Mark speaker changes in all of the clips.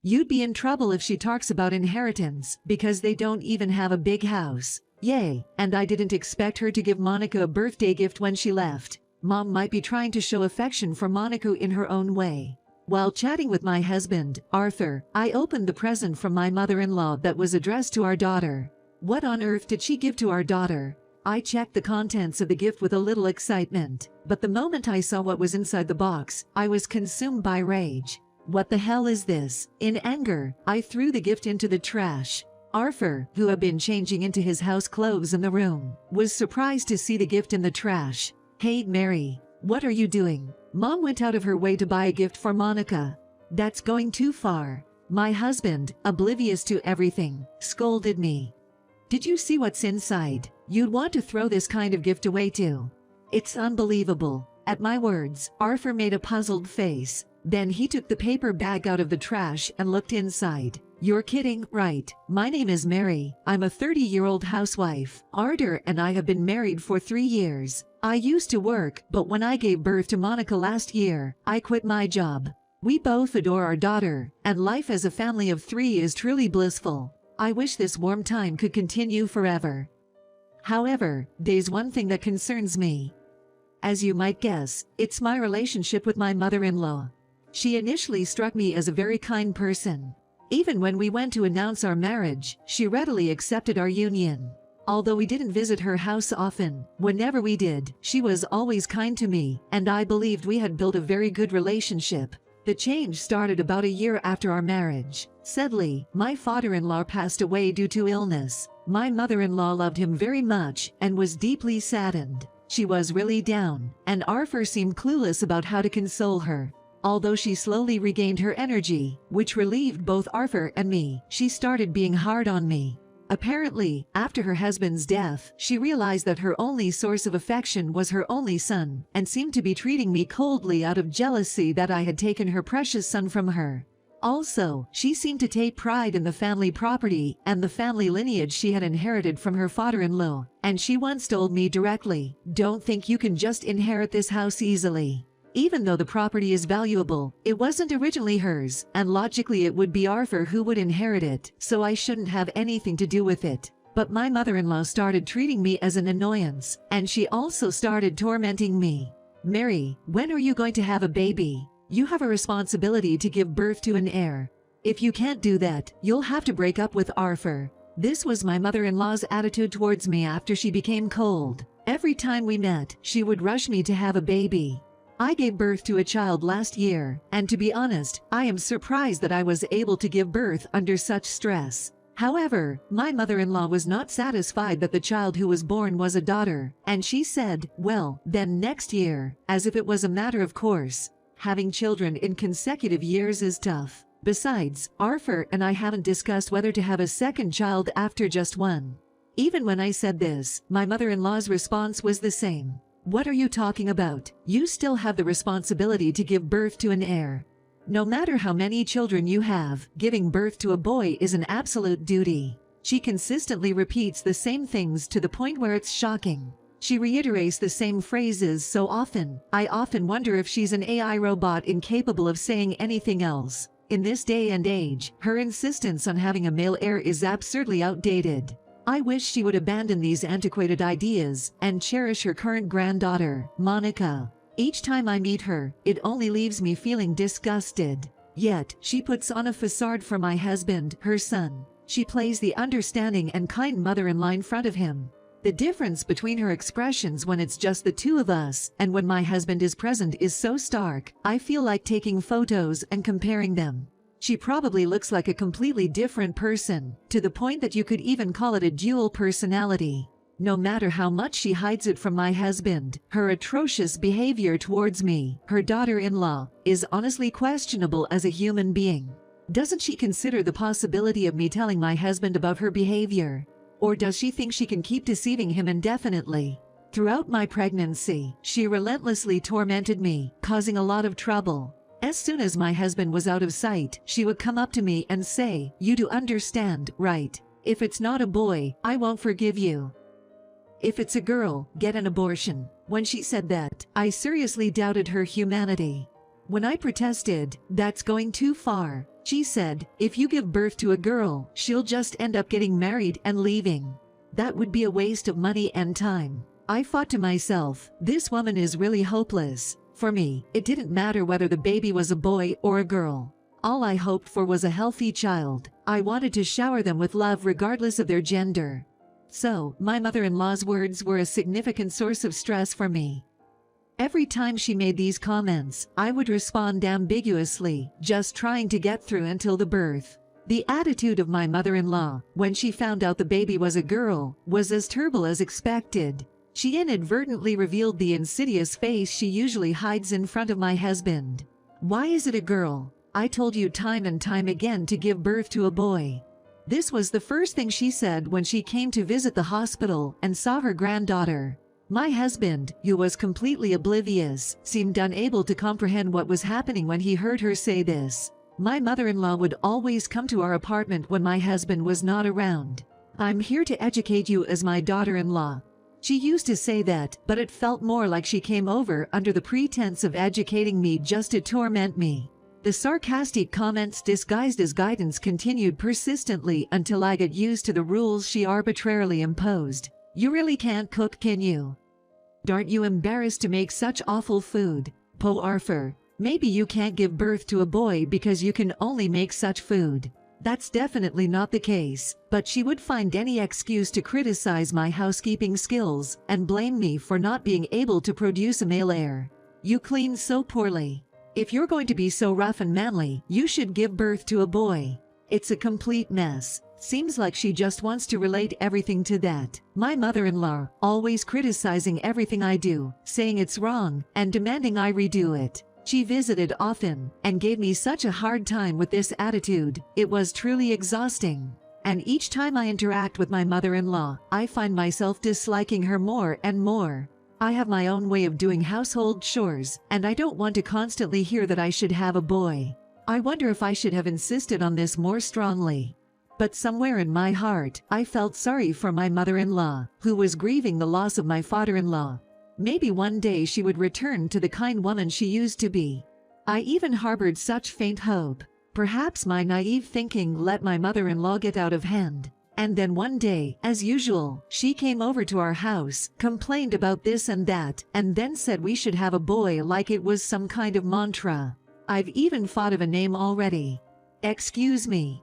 Speaker 1: You'd be in trouble if she talks about inheritance, because they don't even have a big house. Yay, and I didn't expect her to give Monica a birthday gift when she left. Mom might be trying to show affection for Monica in her own way. While chatting with my husband, Arthur, I opened the present from my mother-in-law that was addressed to our daughter. What on earth did she give to our daughter? I checked the contents of the gift with a little excitement, but the moment I saw what was inside the box, I was consumed by rage. What the hell is this? In anger, I threw the gift into the trash. Arthur, who had been changing into his house clothes in the room, was surprised to see the gift in the trash. Hey Mary, what are you doing? Mom went out of her way to buy a gift for Monica. That's going too far. My husband, oblivious to everything, scolded me. Did you see what's inside? You'd want to throw this kind of gift away too. It's unbelievable. At my words, Arthur made a puzzled face. Then he took the paper bag out of the trash and looked inside. You're kidding, right? My name is Mary. I'm a 30-year-old housewife. Arthur and I have been married for 3 years. I used to work, but when I gave birth to Monica last year, I quit my job. We both adore our daughter, and life as a family of 3 is truly blissful. I wish this warm time could continue forever. However, there's one thing that concerns me. As you might guess, it's my relationship with my mother-in-law. She initially struck me as a very kind person. Even when we went to announce our marriage, she readily accepted our union. Although we didn't visit her house often, whenever we did, she was always kind to me, and I believed we had built a very good relationship. The change started about a year after our marriage. Sadly, my father-in-law passed away due to illness. My mother-in-law loved him very much and was deeply saddened. She was really down, and Arthur seemed clueless about how to console her. Although she slowly regained her energy, which relieved both Arthur and me, she started being hard on me. Apparently, after her husband's death, she realized that her only source of affection was her only son, and seemed to be treating me coldly out of jealousy that I had taken her precious son from her. Also, she seemed to take pride in the family property and the family lineage she had inherited from her father-in-law, and she once told me directly, "Don't think you can just inherit this house easily." Even though the property is valuable, it wasn't originally hers, and logically it would be Arthur who would inherit it, so I shouldn't have anything to do with it. But my mother-in-law started treating me as an annoyance, and she also started tormenting me. "Mary, when are you going to have a baby? You have a responsibility to give birth to an heir. If you can't do that, you'll have to break up with Arthur." This was my mother-in-law's attitude towards me after she became cold. Every time we met, she would rush me to have a baby. I gave birth to a child last year, and to be honest, I am surprised that I was able to give birth under such stress. However, my mother-in-law was not satisfied that the child who was born was a daughter, and she said, "Well, then next year," as if it was a matter of course. Having children in consecutive years is tough. Besides, Arthur and I haven't discussed whether to have a second child after just one. Even when I said this, my mother-in-law's response was the same. "What are you talking about? You still have the responsibility to give birth to an heir. No matter how many children you have, giving birth to a boy is an absolute duty." She consistently repeats the same things to the point where it's shocking. She reiterates the same phrases so often, I often wonder if she's an AI robot incapable of saying anything else. In this day and age, her insistence on having a male heir is absurdly outdated. I wish she would abandon these antiquated ideas and cherish her current granddaughter, Monica. Each time I meet her, it only leaves me feeling disgusted. Yet, she puts on a facade for my husband, her son. She plays the understanding and kind mother-in-law in front of him. The difference between her expressions when it's just the two of us and when my husband is present is so stark, I feel like taking photos and comparing them. She probably looks like a completely different person, to the point that you could even call it a dual personality. No matter how much she hides it from my husband, her atrocious behavior towards me, her daughter-in-law, is honestly questionable as a human being. Doesn't she consider the possibility of me telling my husband about her behavior? Or does she think she can keep deceiving him indefinitely? Throughout my pregnancy, she relentlessly tormented me, causing a lot of trouble. As soon as my husband was out of sight, she would come up to me and say, "You do understand, right? If it's not a boy, I won't forgive you. If it's a girl, get an abortion." When she said that, I seriously doubted her humanity. When I protested, "That's going too far. She said, if you give birth to a girl, she'll just end up getting married and leaving. That would be a waste of money and time. I thought to myself, this woman is really hopeless. For me, it didn't matter whether the baby was a boy or a girl. All I hoped for was a healthy child. I wanted to shower them with love regardless of their gender. So, my mother-in-law's words were a significant source of stress for me. Every time she made these comments, I would respond ambiguously, just trying to get through until the birth. The attitude of my mother-in-law, when she found out the baby was a girl, was as terrible as expected. She inadvertently revealed the insidious face she usually hides in front of my husband. Why is it a girl? I told you time and time again to give birth to a boy. This was the first thing she said when she came to visit the hospital and saw her granddaughter. My husband, who was completely oblivious, seemed unable to comprehend what was happening when he heard her say this. My mother-in-law would always come to our apartment when my husband was not around. I'm here to educate you as my daughter-in-law. She used to say that, but it felt more like she came over under the pretense of educating me just to torment me. The sarcastic comments disguised as guidance continued persistently until I got used to the rules she arbitrarily imposed. You really can't cook, can you? Aren't you embarrassed to make such awful food? Po Arthur, maybe you can't give birth to a boy because you can only make such food. That's definitely not the case, but she would find any excuse to criticize my housekeeping skills and blame me for not being able to produce a male heir. You clean so poorly. If you're going to be so rough and manly, you should give birth to a boy. It's a complete mess. Seems like she just wants to relate everything to that. My mother-in-law, always criticizing everything I do, saying it's wrong, and demanding I redo it. She visited often, and gave me such a hard time with this attitude. It was truly exhausting. And each time I interact with my mother-in-law, I find myself disliking her more and more. I have my own way of doing household chores, and I don't want to constantly hear that I should have a boy. I wonder if I should have insisted on this more strongly. But somewhere in my heart, I felt sorry for my mother-in-law, who was grieving the loss of my father-in-law. Maybe one day she would return to the kind woman she used to be. I even harbored such faint hope. Perhaps my naive thinking let my mother-in-law get out of hand. And then one day, as usual, she came over to our house, complained about this and that, and then said we should have a boy like it was some kind of mantra. I've even thought of a name already. Excuse me.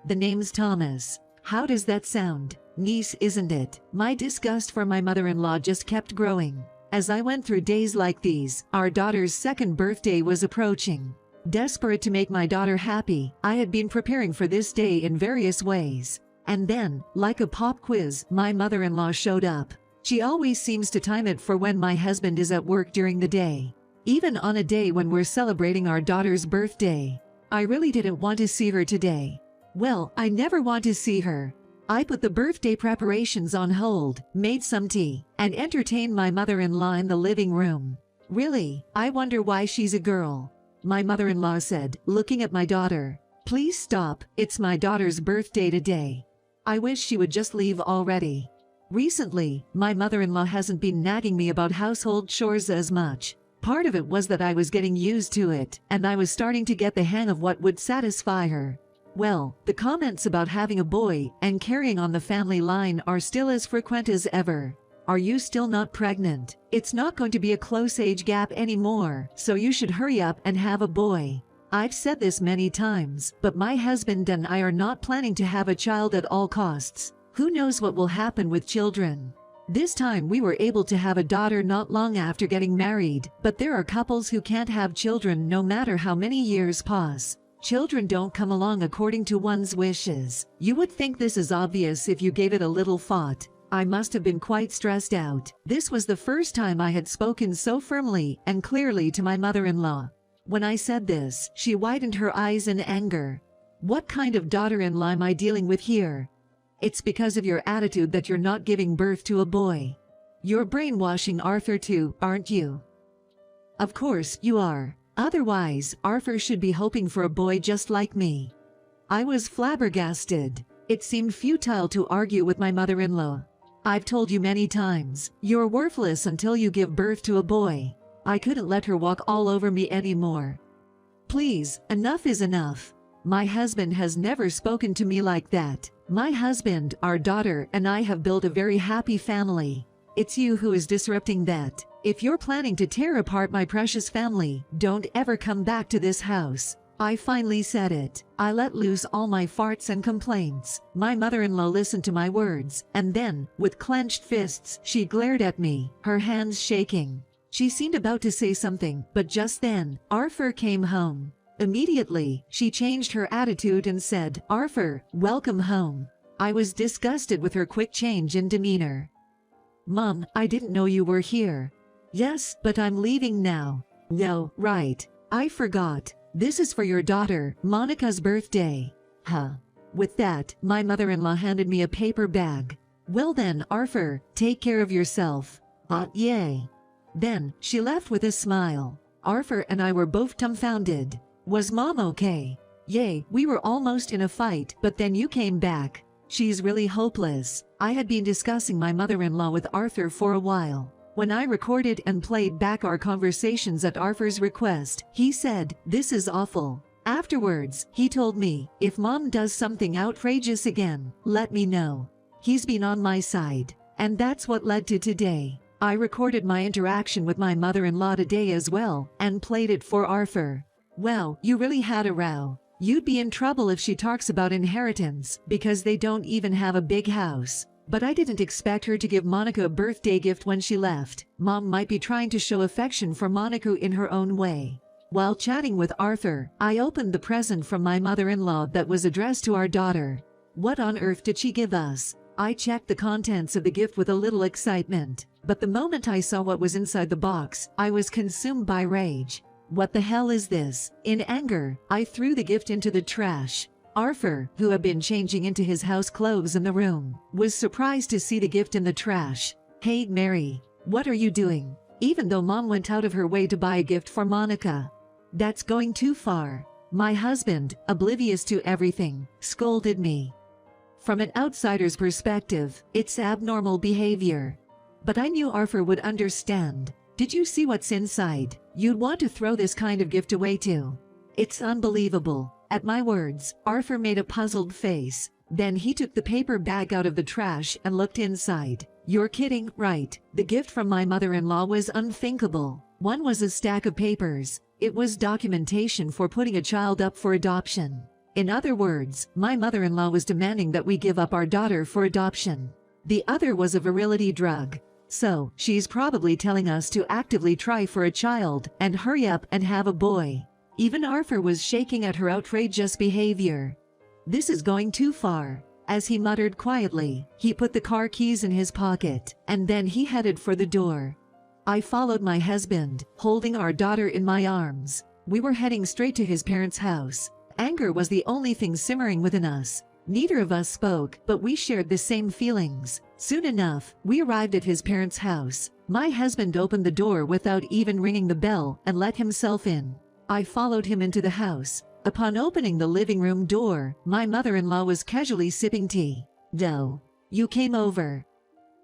Speaker 1: The name's Thomas. How does that sound? Niece, isn't it? My disgust for my mother-in-law just kept growing. As I went through days like these, our daughter's second birthday was approaching. Desperate to make my daughter happy, I had been preparing for this day in various ways. And then, like a pop quiz, my mother-in-law showed up. She always seems to time it for when my husband is at work during the day. Even on a day when we're celebrating our daughter's birthday. I really didn't want to see her today. Well, I never want to see her. I put the birthday preparations on hold, made some tea, and entertained my mother-in-law in the living room. Really, I wonder why she's a girl. My mother-in-law said, looking at my daughter. Please stop, it's my daughter's birthday today. I wish she would just leave already. Recently, my mother-in-law hasn't been nagging me about household chores as much. Part of it was that I was getting used to it, and I was starting to get the hang of what would satisfy her. Well, the comments about having a boy and carrying on the family line are still as frequent as ever. Are you still not pregnant? It's not going to be a close age gap anymore, so you should hurry up and have a boy. I've said this many times, but my husband and I are not planning to have a child at all costs. Who knows what will happen with children? This time we were able to have a daughter not long after getting married, but there are couples who can't have children no matter how many years pass. Children don't come along according to one's wishes. You would think this is obvious if you gave it a little thought. I must have been quite stressed out. This was the first time I had spoken so firmly and clearly to my mother-in-law. When I said this, she widened her eyes in anger. What kind of daughter-in-law am I dealing with here? It's because of your attitude that you're not giving birth to a boy. You're brainwashing Arthur too, aren't you? Of course you are. Otherwise, Arthur should be hoping for a boy just like me. I was flabbergasted. It seemed futile to argue with my mother-in-law. I've told you many times, you're worthless until you give birth to a boy. I couldn't let her walk all over me anymore. Please, enough is enough. My husband has never spoken to me like that. My husband, our daughter, and I have built a very happy family. It's you who is disrupting that. If you're planning to tear apart my precious family, don't ever come back to this house. I finally said it. I let loose all my farts and complaints. My mother-in-law listened to my words, and then, with clenched fists, she glared at me, her hands shaking. She seemed about to say something, but just then, Arthur came home. Immediately, she changed her attitude and said, "Arthur, welcome home." I was disgusted with her quick change in demeanor. "Mom, I didn't know you were here." "Yes, but I'm leaving now." "No, right. I forgot. This is for your daughter, Monica's birthday." Huh. With that, my mother-in-law handed me a paper bag. "Well then, Arthur, take care of yourself." Yay. Then, she left with a smile. Arthur and I were both dumbfounded. Was Mom okay? "Yay, we were almost in a fight, but then you came back." She's really hopeless. I had been discussing my mother-in-law with Arthur for a while. When I recorded and played back our conversations at Arthur's request, he said, "This is awful." Afterwards, he told me, "If Mom does something outrageous again, let me know." He's been on my side. And that's what led to today. I recorded my interaction with my mother-in-law today as well, and played it for Arthur. "Well, you really had a row. You'd be in trouble if she talks about inheritance, because they don't even have a big house. But I didn't expect her to give Monica a birthday gift when she left. Mom might be trying to show affection for Monica in her own way." While chatting with Arthur, I opened the present from my mother-in-law that was addressed to our daughter. What on earth did she give us? I checked the contents of the gift with a little excitement, but the moment I saw what was inside the box, I was consumed by rage. What the hell is this? In anger, I threw the gift into the trash. Arthur, who had been changing into his house clothes in the room, was surprised to see the gift in the trash. "Hey, Mary, what are you doing?" Even though Mom went out of her way to buy a gift for Monica. "That's going too far." My husband, oblivious to everything, scolded me. From an outsider's perspective, it's abnormal behavior. But I knew Arthur would understand. "Did you see what's inside? You'd want to throw this kind of gift away too." "It's unbelievable." At my words, Arthur made a puzzled face. Then he took the paper bag out of the trash and looked inside. "You're kidding, right?" The gift from my mother-in-law was unthinkable. One was a stack of papers. It was documentation for putting a child up for adoption. In other words, my mother-in-law was demanding that we give up our daughter for adoption. The other was a virility drug. So, she's probably telling us to actively try for a child and hurry up and have a boy. Even Arthur was shaking at her outrageous behavior. "This is going too far." As he muttered quietly, he put the car keys in his pocket, and then he headed for the door. I followed my husband, holding our daughter in my arms. We were heading straight to his parents' house. Anger was the only thing simmering within us. Neither of us spoke, but we shared the same feelings. Soon enough, we arrived at his parents' house. My husband opened the door without even ringing the bell and let himself in. I followed him into the house. Upon opening the living room door, my mother-in-law was casually sipping tea. "No. You came over.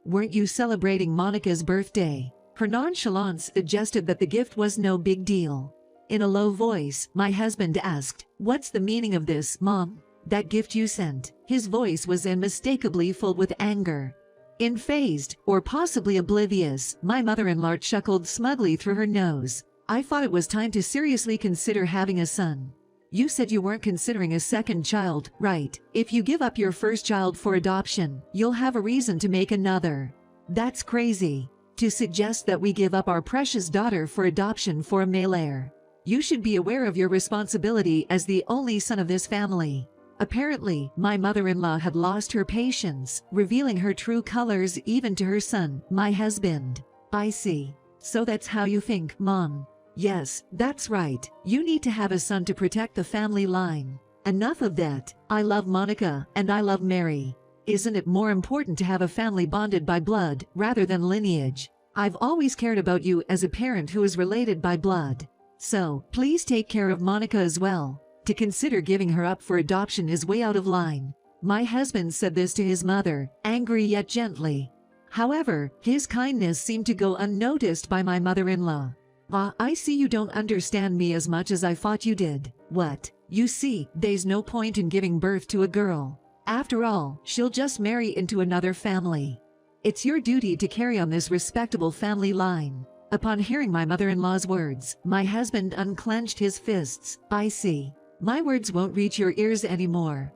Speaker 1: Weren't you celebrating Monica's birthday?" Her nonchalance suggested that the gift was no big deal. In a low voice, my husband asked, "What's the meaning of this, Mom? That gift you sent?" His voice was unmistakably full with anger. Unfazed, or possibly oblivious, my mother-in-law chuckled smugly through her nose. "I thought it was time to seriously consider having a son. You said you weren't considering a second child, right? If you give up your first child for adoption, you'll have a reason to make another. That's crazy. To suggest that we give up our precious daughter for adoption for a male heir. You should be aware of your responsibility as the only son of this family." Apparently, my mother-in-law had lost her patience, revealing her true colors even to her son, my husband. "I see. So that's how you think, Mom." "Yes, that's right. You need to have a son to protect the family line. Enough of that. I love Monica, and I love Mary. Isn't it more important to have a family bonded by blood, rather than lineage? I've always cared about you as a parent who is related by blood. So, please take care of Monica as well. To consider giving her up for adoption is way out of line." My husband said this to his mother, angry yet gently. However, his kindness seemed to go unnoticed by my mother-in-law. "I see you don't understand me as much as I thought you did." "What? You see, there's no point in giving birth to a girl. After all, she'll just marry into another family. It's your duty to carry on this respectable family line." Upon hearing my mother-in-law's words, my husband unclenched his fists. "I see. My words won't reach your ears anymore.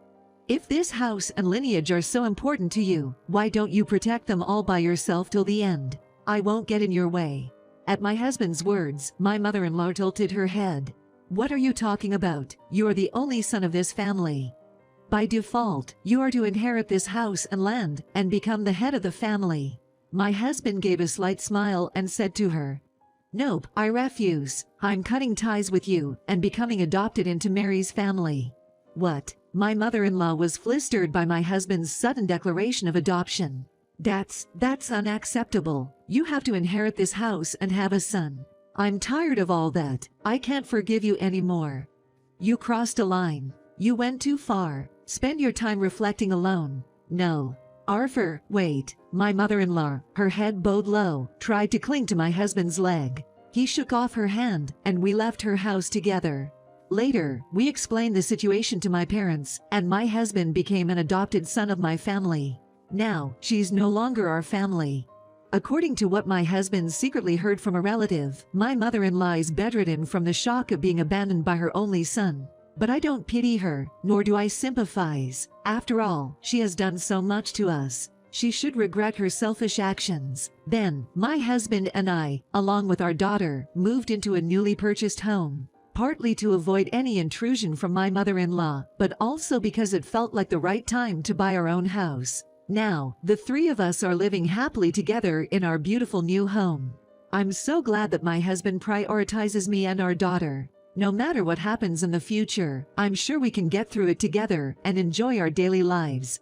Speaker 1: If this house and lineage are so important to you, why don't you protect them all by yourself till the end? I won't get in your way." At my husband's words, my mother-in-law tilted her head. "What are you talking about? You're the only son of this family. By default, you are to inherit this house and land and become the head of the family." My husband gave a slight smile and said to her, "Nope, I refuse. I'm cutting ties with you and becoming adopted into Mary's family." "What?" My mother-in-law was flustered by my husband's sudden declaration of adoption. That's unacceptable. You have to inherit this house and have a son. I'm tired of all that. I can't forgive you anymore. You crossed a line. You went too far. Spend your time reflecting alone." "No. Arthur, wait." My mother-in-law, her head bowed low, tried to cling to my husband's leg. He shook off her hand, and we left her house together. Later, we explained the situation to my parents, and my husband became an adopted son of my family. Now, she's no longer our family. According to what my husband secretly heard from a relative, my mother-in-law is bedridden from the shock of being abandoned by her only son. But I don't pity her, nor do I sympathize. After all, she has done so much to us. She should regret her selfish actions. Then, my husband and I, along with our daughter, moved into a newly purchased home. Partly to avoid any intrusion from my mother-in-law, but also because it felt like the right time to buy our own house. Now, the three of us are living happily together in our beautiful new home. I'm so glad that my husband prioritizes me and our daughter. No matter what happens in the future, I'm sure we can get through it together and enjoy our daily lives.